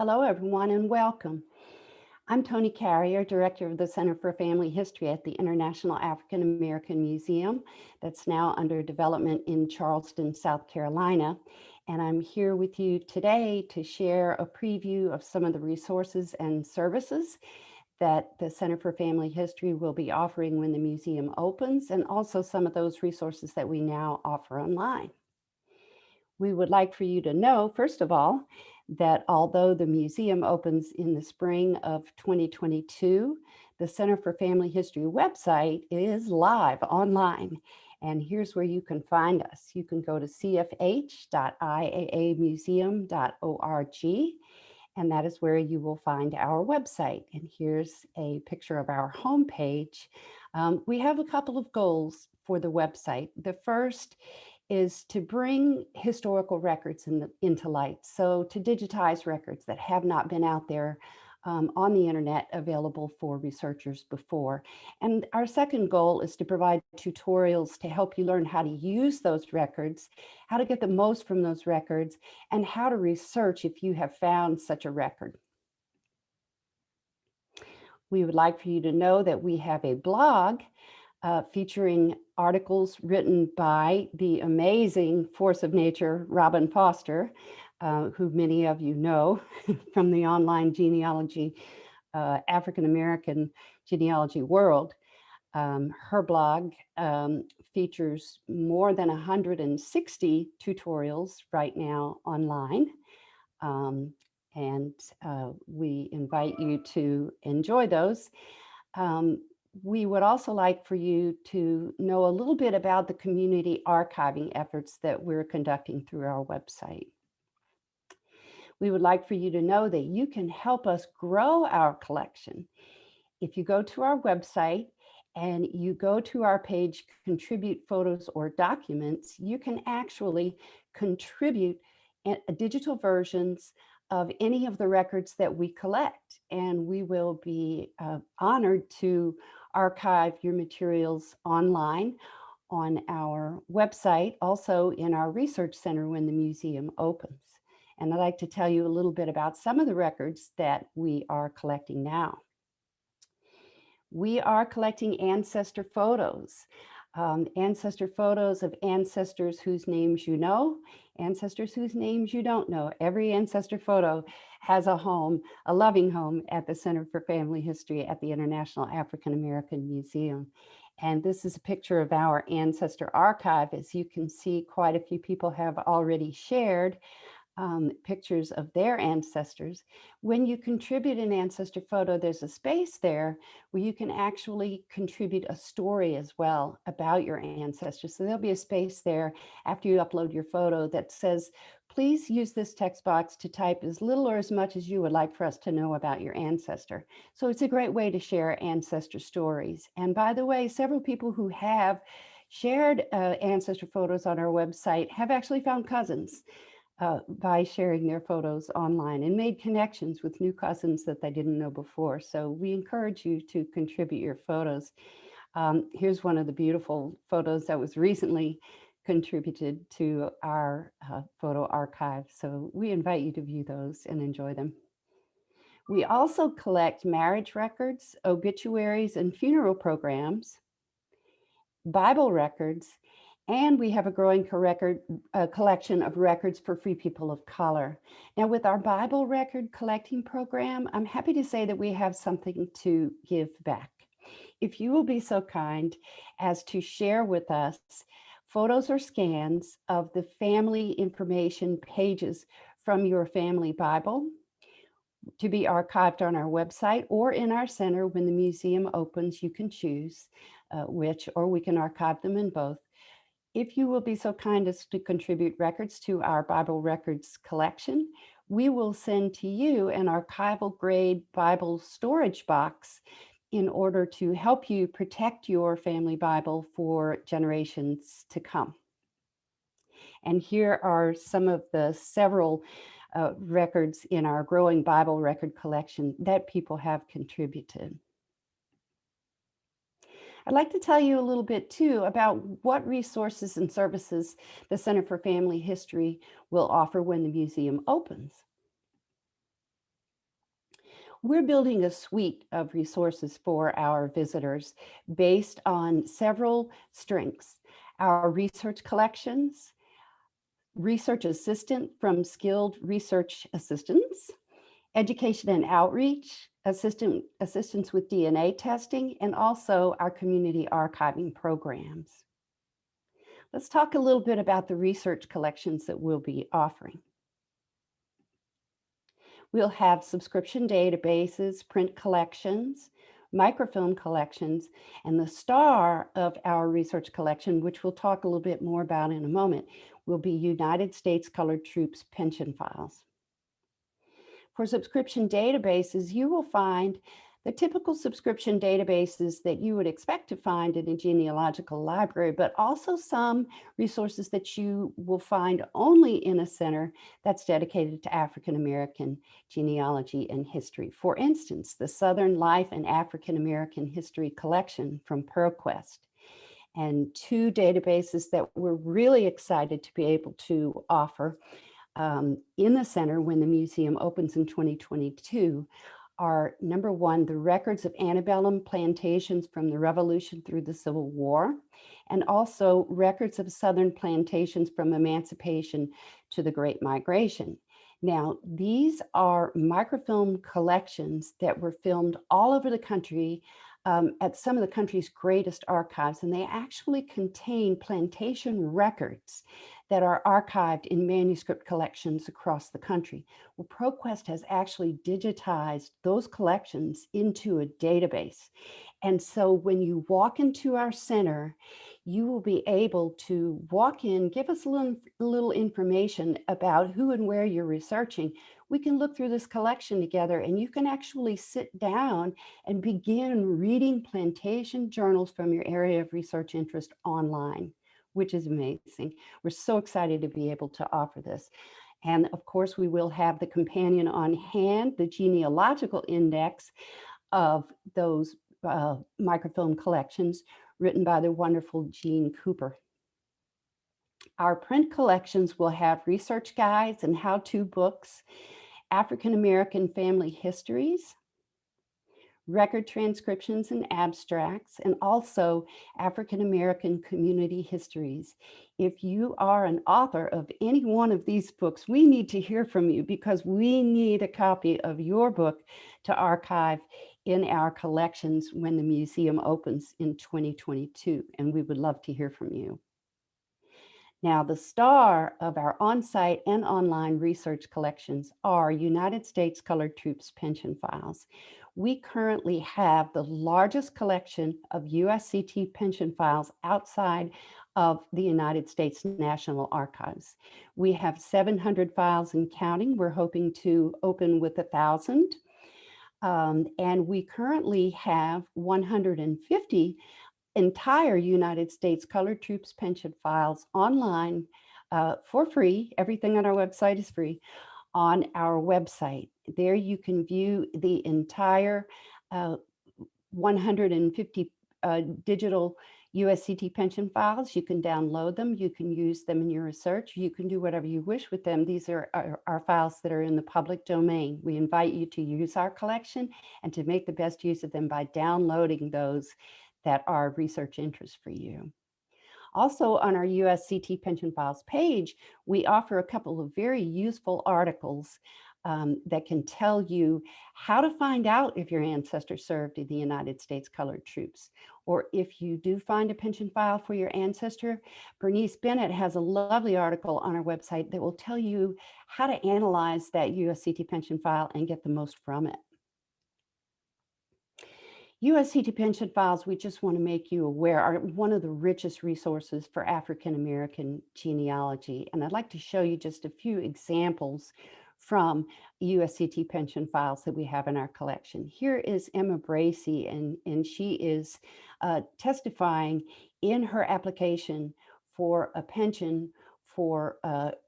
Hello, everyone, and welcome. I'm Tony Carrier, Director of the Center for Family History at the International African American Museum that's now under development in Charleston, South Carolina. And I'm here with you today to share a preview of some of the resources and services that the Center for Family History will be offering when the museum opens, and also some of those resources that we now offer online. We would like for you to know, first of all, that although the museum opens in the spring of 2022, the Center for Family History website is live online. And here's where you can find us. You can go to cfh.iaamuseum.org, and that is where you will find our website. And here's a picture of our homepage. We have a couple of goals for the website. The first is to bring historical records into light. So to digitize records that have not been out there on the internet available for researchers before. And our second goal is to provide tutorials to help you learn how to use those records, how to get the most from those records, and how to research if you have found such a record. We would like for you to know that we have a blog featuring articles written by the amazing force of nature, Robin Foster, who many of you know from the online genealogy, African American genealogy world. Her blog features more than 160 tutorials right now online. We invite you to enjoy those. We would also like for you to know a little bit about the community archiving efforts that we're conducting through our website. We would like for you to know that you can help us grow our collection. If you go to our website and you go to our page, Contribute Photos or Documents, you can actually contribute digital versions of any of the records that we collect, and we will be honored to archive your materials online on our website, also in our research center when the museum opens. And I'd like to tell you a little bit about some of the records that we are collecting now. We are collecting ancestor photos. Ancestor photos of ancestors whose names you know, ancestors whose names you don't know. Every ancestor photo has a home, a loving home at the Center for Family History at the International African American Museum. And this is a picture of our ancestor archive. As you can see, quite a few people have already shared pictures of their ancestors. When you contribute an ancestor photo, there's a space there where you can actually contribute a story as well about your ancestors. So there'll be a space there after you upload your photo that says, please use this text box to type as little or as much as you would like for us to know about your ancestor. So it's a great way to share ancestor stories. And by the way, several people who have shared ancestor photos on our website have actually found cousins by sharing their photos online and made connections with new cousins that they didn't know before. So we encourage you to contribute your photos. Here's one of the beautiful photos that was recently contributed to our photo archive. So we invite you to view those and enjoy them. We also collect marriage records, obituaries, and funeral programs, Bible records, and we have a growing collection of records for free people of color. Now, with our Bible record collecting program, I'm happy to say that we have something to give back. If you will be so kind as to share with us photos or scans of the family information pages from your family Bible to be archived on our website or in our center when the museum opens, you can choose which, or we can archive them in both. If you will be so kind as to contribute records to our Bible records collection, we will send to you an archival grade Bible storage box in order to help you protect your family Bible for generations to come. And here are some of the several records in our growing Bible record collection that people have contributed. I'd like to tell you a little bit too about what resources and services the Center for Family History will offer when the museum opens. We're building a suite of resources for our visitors based on several strengths: our research collections, research assistant from skilled research assistants, education and outreach, assistance with DNA testing, and also our community archiving programs. Let's talk a little bit about the research collections that we'll be offering. We'll have subscription databases, print collections, microfilm collections, and the star of our research collection, which we'll talk a little bit more about in a moment, will be United States Colored Troops pension files. For subscription databases, you will find the typical subscription databases that you would expect to find in a genealogical library, but also some resources that you will find only in a center that's dedicated to African American genealogy and history. For instance, the Southern Life and African American History Collection from PearlQuest, and two databases that we're really excited to be able to offer in the center when the museum opens in 2022 are, number one, the records of antebellum plantations from the Revolution through the Civil War, and also records of Southern plantations from emancipation to the Great Migration. Now, these are microfilm collections that were filmed all over the country at some of the country's greatest archives, and they actually contain plantation records that are archived in manuscript collections across the country. Well, ProQuest has actually digitized those collections into a database. And so when you walk into our center, you will be able to walk in, give us a little information about who and where you're researching. We can look through this collection together, and you can actually sit down and begin reading plantation journals from your area of research interest online, which is amazing. We're so excited to be able to offer this. And of course, we will have the companion on hand, the Genealogical Index of those microfilm collections written by the wonderful Jean Cooper. Our print collections will have research guides and how-to books, African American family histories, record transcriptions and abstracts, and also African American community histories. If you are an author of any one of these books, we need to hear from you because we need a copy of your book to archive in our collections when the museum opens in 2022, and we would love to hear from you. Now, the star of our on-site and online research collections are United States Colored Troops pension files. We currently have the largest collection of USCT pension files outside of the United States National Archives. We have 700 files and counting. We're hoping to open with 1,000. And we currently have 150 entire United States Colored Troops pension files online for free. Everything on our website is free on our website. There you can view the entire 150 digital USCT pension files. You can download them. You can use them in your research. You can do whatever you wish with them. These are our files that are in the public domain. We invite you to use our collection and to make the best use of them by downloading those that are research interest for you. Also, on our USCT pension files page, we offer a couple of very useful articles that can tell you how to find out if your ancestor served in the United States Colored Troops. Or if you do find a pension file for your ancestor, Bernice Bennett has a lovely article on our website that will tell you how to analyze that USCT pension file and get the most from it. USCT pension files, we just want to make you aware, are one of the richest resources for African American genealogy. And I'd like to show you just a few examples from USCT pension files that we have in our collection. Here is Emma Bracey, and she is testifying in her application for a pension for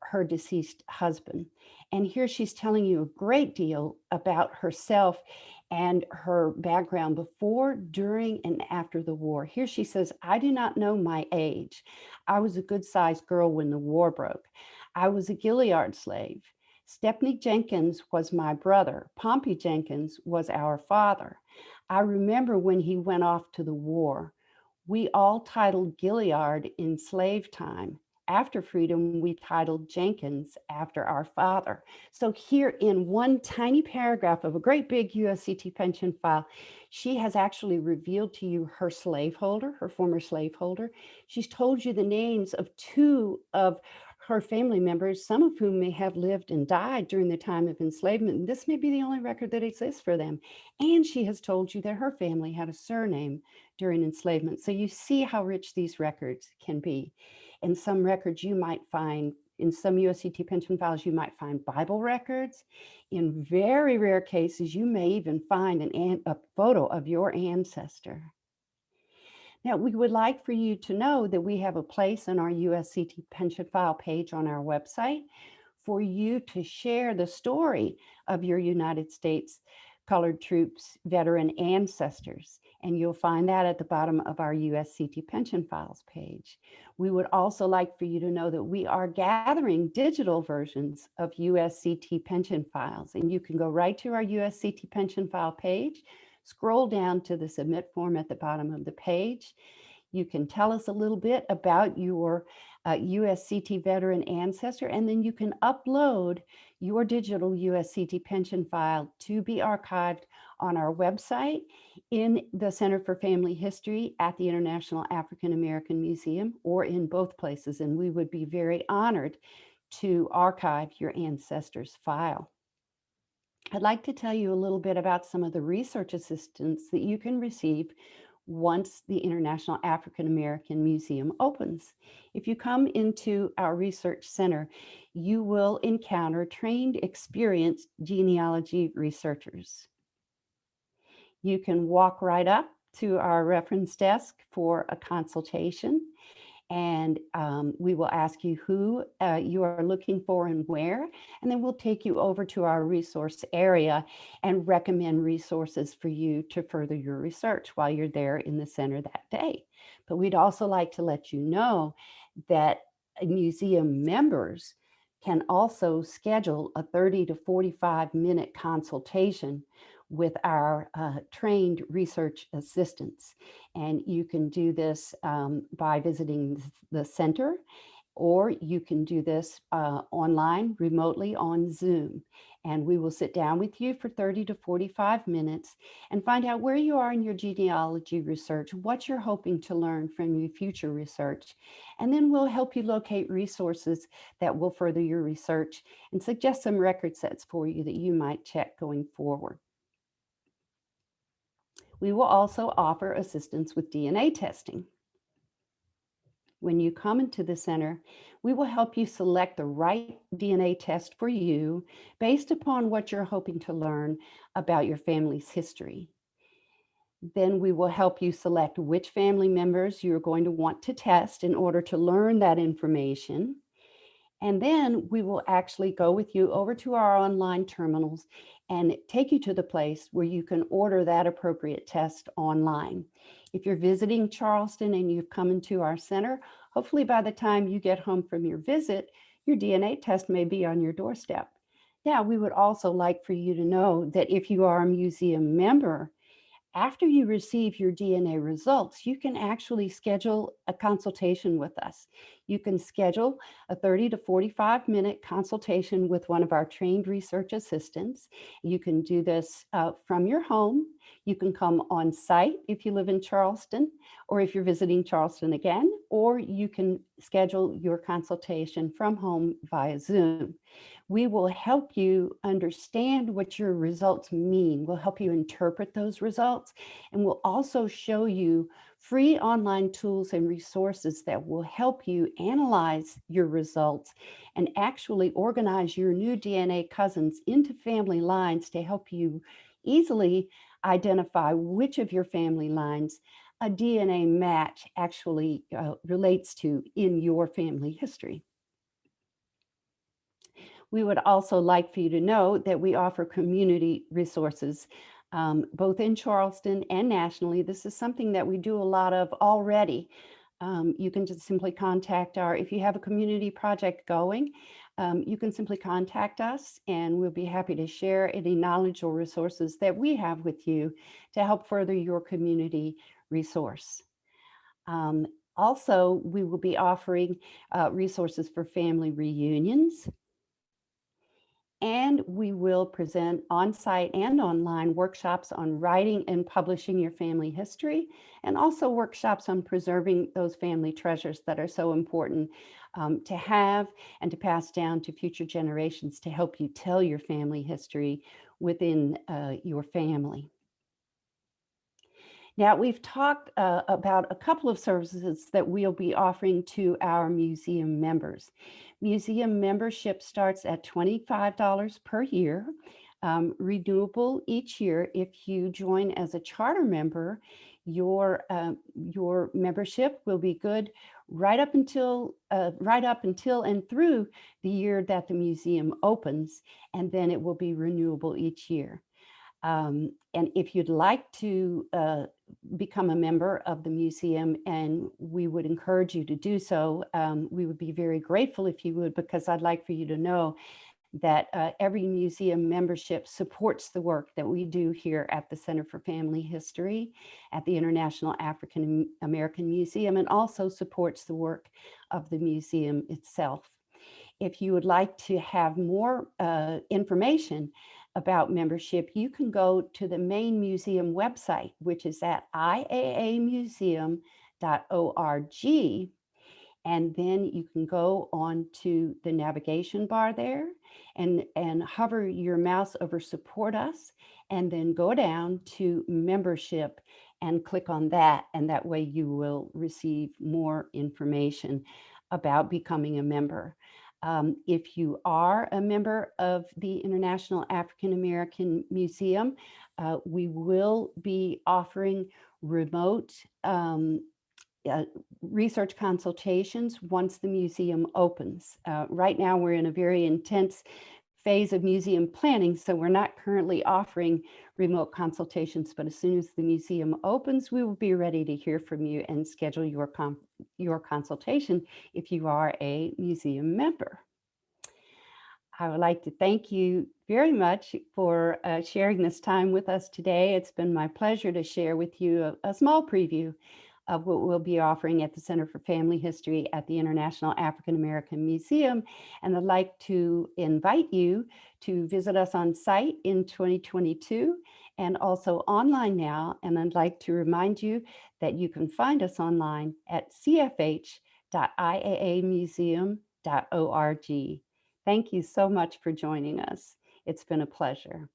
her deceased husband. And here she's telling you a great deal about herself and her background before, during, and after the war. Here she says, "I do not know my age. I was a good-sized girl when the war broke. I was a Gilliard slave. Stepney Jenkins was my brother. Pompey Jenkins was our father. I remember when he went off to the war. We all titled Gilliard in slave time. After freedom, we titled Jenkins after our father. So here in one tiny paragraph of a great big USCT pension file, she has actually revealed to you her slaveholder, her former slaveholder. She's told you the names of two of her family members, some of whom may have lived and died during the time of enslavement. And this may be the only record that exists for them. And she has told you that her family had a surname during enslavement. So you see how rich these records can be. In some records you might find, in some USCT pension files, you might find Bible records. In very rare cases, you may even find a photo of your ancestor. Now, we would like for you to know that we have a place in our USCT pension file page on our website for you to share the story of your United States colored troops veteran ancestors. And you'll find that at the bottom of our USCT pension files page. We would also like for you to know that we are gathering digital versions of USCT pension files. And you can go right to our USCT pension file page, scroll down to the submit form at the bottom of the page. You can tell us a little bit about your USCT veteran ancestor, and then you can upload your digital USCT pension file to be archived on our website, in the Center for Family History at the International African American Museum, or in both places. And we would be very honored to archive your ancestor's file. I'd like to tell you a little bit about some of the research assistance that you can receive once the International African American Museum opens. If you come into our research center, you will encounter trained, experienced genealogy researchers. You can walk right up to our reference desk for a consultation, and we will ask you who you are looking for and where, and then we'll take you over to our resource area and recommend resources for you to further your research while you're there in the center that day. But we'd also like to let you know that museum members can also schedule a 30 to 45-minute consultation with our trained research assistants. And you can do this by visiting the center, or you can do this online, remotely on Zoom. And we will sit down with you for 30 to 45 minutes and find out where you are in your genealogy research, what you're hoping to learn from your future research. And then we'll help you locate resources that will further your research and suggest some record sets for you that you might check going forward. We will also offer assistance with DNA testing. When you come into the center, we will help you select the right DNA test for you based upon what you're hoping to learn about your family's history. Then we will help you select which family members you're going to want to test in order to learn that information. And then we will actually go with you over to our online terminals and take you to the place where you can order that appropriate test online. If you're visiting Charleston and you've come into our center, hopefully by the time you get home from your visit, your DNA test may be on your doorstep. Now, we would also like for you to know that if you are a museum member, after you receive your DNA results, you can actually schedule a consultation with us. You can schedule a 30 to 45-minute consultation with one of our trained research assistants. You can do this from your home. You can come on site if you live in Charleston, or if you're visiting Charleston again, or you can schedule your consultation from home via Zoom. We will help you understand what your results mean. We'll help you interpret those results, and we'll also show you free online tools and resources that will help you analyze your results and actually organize your new DNA cousins into family lines to help you easily identify which of your family lines a DNA match actually relates to in your family history. We would also like for you to know that we offer community resources, both in Charleston and nationally. This is something that we do a lot of already. You can just simply contact if you have a community project going, you can simply contact us and we'll be happy to share any knowledge or resources that we have with you to help further your community resource. Um, Also, we will be offering resources for family reunions, and we will present on-site and online workshops on writing and publishing your family history, and also workshops on preserving those family treasures that are so important to have and to pass down to future generations to help you tell your family history within your family. Now, we've talked about a couple of services that we'll be offering to our museum members. Museum membership starts at $25 per year, renewable each year. If you join as a charter member, your membership will be good right up until and through the year that the museum opens, and then it will be renewable each year. And if you'd like to become a member of the museum, and we would encourage you to do so, we would be very grateful if you would, because I'd like for you to know that every museum membership supports the work that we do here at the Center for Family History, at the International African American Museum, and also supports the work of the museum itself. If you would like to have more information about membership, you can go to the main museum website, which is at iaamuseum.org. And then you can go on to the navigation bar there and hover your mouse over Support Us, and then go down to Membership and click on that. And that way you will receive more information about becoming a member. If you are a member of the International African American Museum, we will be offering remote research consultations once the museum opens. Right now, we're in a very intense phase of museum planning, so we're not currently offering remote consultations, but as soon as the museum opens, we will be ready to hear from you and schedule your consultation if you are a museum member. I would like to thank you very much for sharing this time with us today. It's been my pleasure to share with you a small preview of what we'll be offering at the Center for Family History at the International African American Museum. And I'd like to invite you to visit us on site in 2022 and also online now. And I'd like to remind you that you can find us online at cfh.iaamuseum.org. Thank you so much for joining us. It's been a pleasure.